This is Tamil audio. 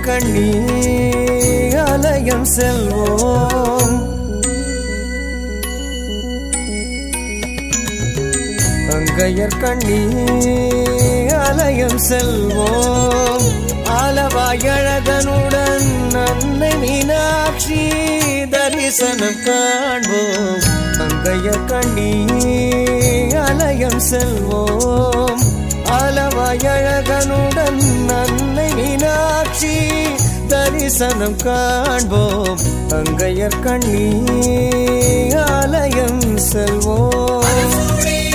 கண்ணி ஆலயம் செல்வோம். அங்கையர் கண்ணி ஆலயம் செல்வோம். ஆலவாயழகனுடன் அன்னை மீனாட்சி தரிசனம் காண்போம். அங்கையர் கண்ணி ஆலயம் செல்வோம். ஆலவாயழகனுடன் அன்னை மீனாட்சி தரிசனம் காண்போம். அங்கையர் கண்ணி ஆலயம் செல்வோம்.